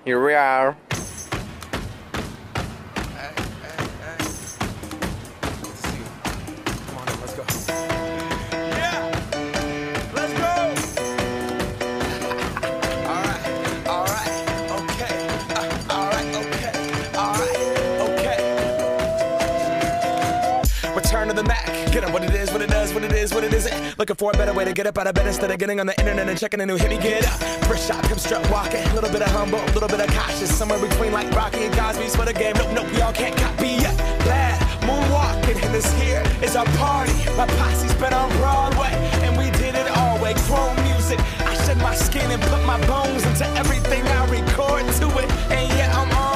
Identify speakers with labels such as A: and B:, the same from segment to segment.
A: Here we are.
B: Return to the Mac, get up what it is, what it does, what it is, what it isn't. Looking for a better way to get up out of bed instead of getting on the internet and checking a new hit. Me get up, first shot, hip strut walking, a little bit of humble, a little bit of cautious, somewhere between like Rocky and Cosby's for the game. Nope, nope, y'all can't copy yet. Glad moonwalking, and this here is our party. My posse's been on Broadway, and we did it all way. Chrome music, I shed my skin and put my bones into everything I record to it, and yeah, I'm on.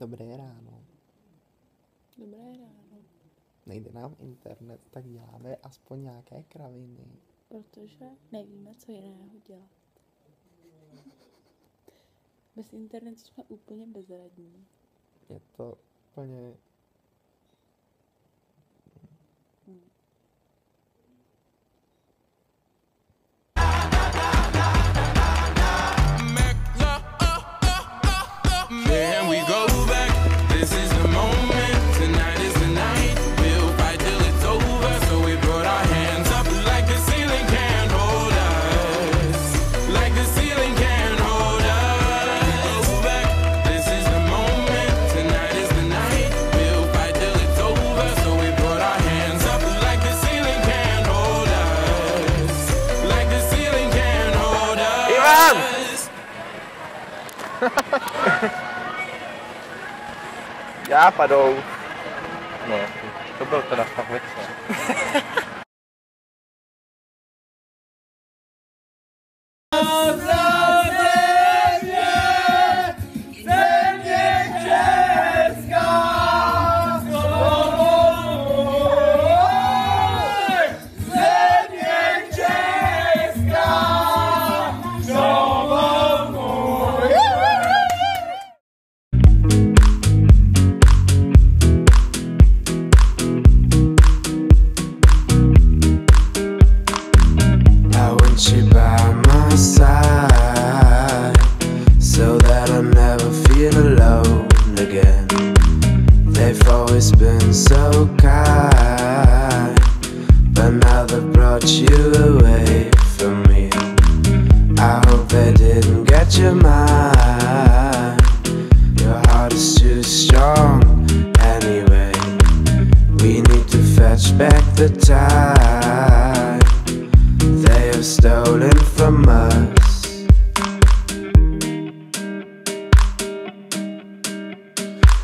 C: Dobré ráno.
D: Dobré ráno.
C: Nejde nám internet, tak děláme aspoň nějaké kraviny.
D: Protože nevíme, co jiného dělat. Bez internetu jsme úplně bezradní.
C: Je to úplně...
B: Can we go back? This is the moment. Tonight is the night. We'll fight till it's over. So we put our hands up like the ceiling can't hold us. Like the ceiling can't hold us. Go back. This is the moment. Tonight is the night. We'll fight till it's over. So we put our hands up like the ceiling can't hold us. Like the ceiling can't hold us.
A: Ivan! Já padou. No, to byl teda fakt večer.
E: They've always been so kind, but now they've brought you away from me. I hope they didn't get your mind. Your heart is too strong anyway. We need to fetch back the time they have stolen from us.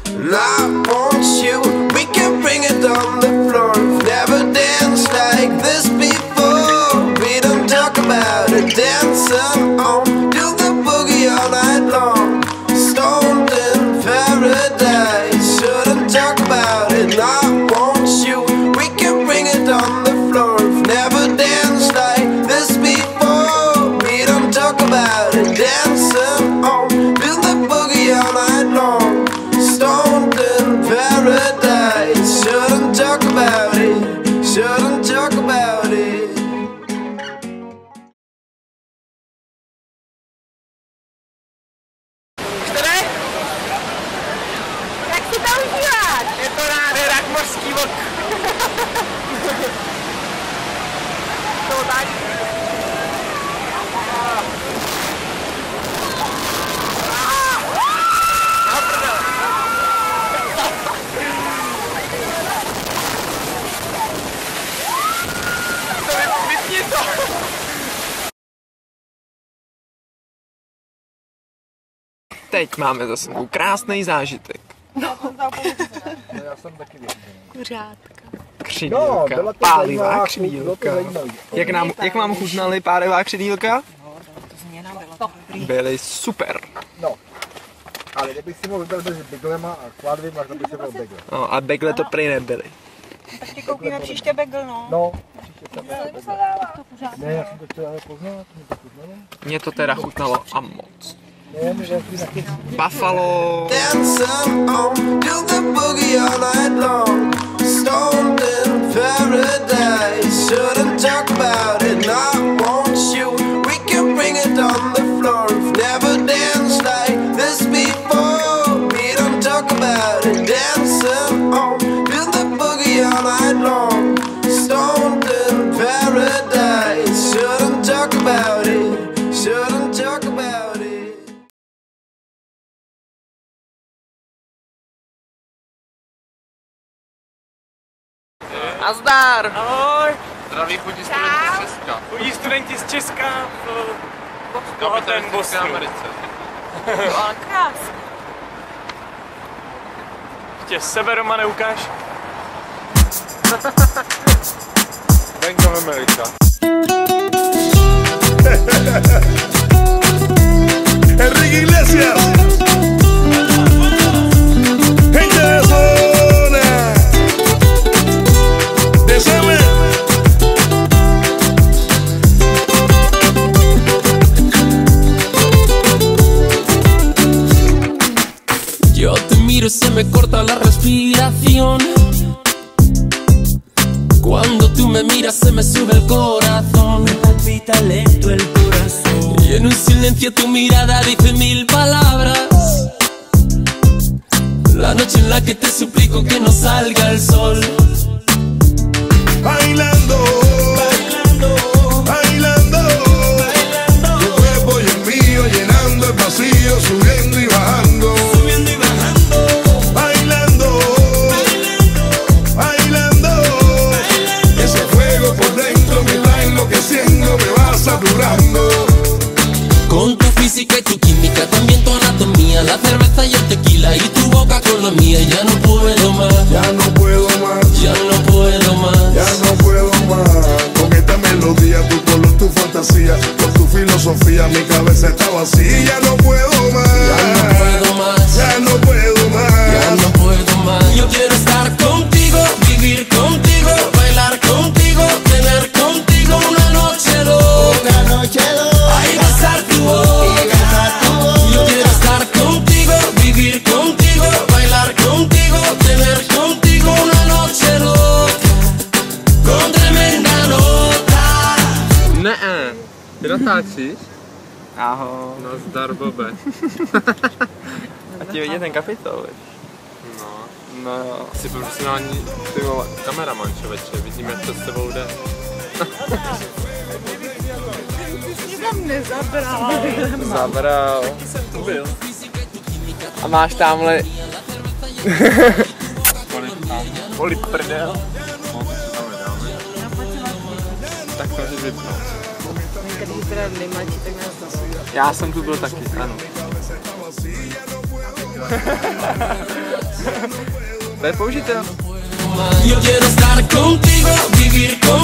E: And I want you, we can bring it on the floor. We've never danced like this before. We don't talk about it, dancing on, do the boogie all night long. Stoned in paradise, shouldn't talk about it. And I want you, we can bring it on the floor. We've never danced like this before. We don't talk about it, dancing on, do the boogie all night long. Stoned in paradise, shouldn't talk about it, shouldn't talk about it.
A: Jak si to užíváš? Je to nádhera, jak mořský vlk. To tak. Teď máme za sebou krásný zážitek.
C: Já jsem taky věděl.
D: Kuřátka.
A: Křidýlka, pálivá křidýlka. Jak vám chutnaly pálivá křidýlka? Byly super.
C: No, ale kdybych si mohl vybrat mezi beglema a kladvím, tak bych si byl begle.
A: No a begle to prý nebyly.
F: Tak ti koupíme příště bagel, no.
C: No, příště tam. Ne, já jsem to chtěl ale poznat, mě to chutnalo.
A: Mně to teda chutnalo a moc.
C: Ne, že taky.
A: Buffalo.
E: Dancing on, do the boogie all night long. Stoned in paradise, shouldn't talk about it.
A: Nazdar!
G: Ahoj!
A: Zdraví chodí studenti z Česka.
G: Chodí studenti z Česka v
A: Kapitalistické
G: Bosnu.
A: Americe.
F: Ale krásně.
G: Ještě sebe doma neukáž.
A: Bank of America.
H: Enrique Iglesias, gente de zona, de Seme.
B: Yo te miro y se me corta la respiración. Cuando tú me miras se me sube el corazón. Me palpita lento el corazón. Y en un silencio tu mirada dice 1000 palabras. La noche en la que te suplico que no salga el sol.
H: Bailando, bailando, bailando, bailando. Tu cuerpo y el mío llenando el vacío, subiendo y bajando, subiendo y bajando. Bailando, bailando, bailando, bailando. Ese fuego por dentro me va enloqueciendo, me va saturando.
B: Con tu física y tu química, también tu anatomía, la cerveza y el tequila y tu boca con la mía. Ya no puedo más,
H: Ya no puedo más,
B: ya no puedo más.
H: ya no puedo más. Con esta melodía, tu color, tu fantasía, con tu filosofía, mi cabeza está vacía. Ya no puedo más,
B: Ya no puedo más,
H: ya no puedo más.
B: ya no puedo más. Yo quiero estar contigo, vivir contigo, bailar contigo, tener contigo una noche loca. Ay, besar tu boca. Yo quiero estar contigo, vivir contigo, bailar contigo, tener contigo una noche loca. Con tremenda nota.
A: Ne, ty natáčíš?
G: Ahoj.
A: Nazdar, Bobe.
G: A ti vidět ten kapitol, víš?
A: No,
G: No jo.
A: jsi profesionální, ty vole, kameraman, člověče, vidíme, jak to s tebou jde.
G: Zabral. Byl. A máš tamhle... Polip prdel. Tak to můžeš vypnout. Já jsem tu byl taky, ano. To je použitel.
B: Yo quiero estar contigo, vivir contigo.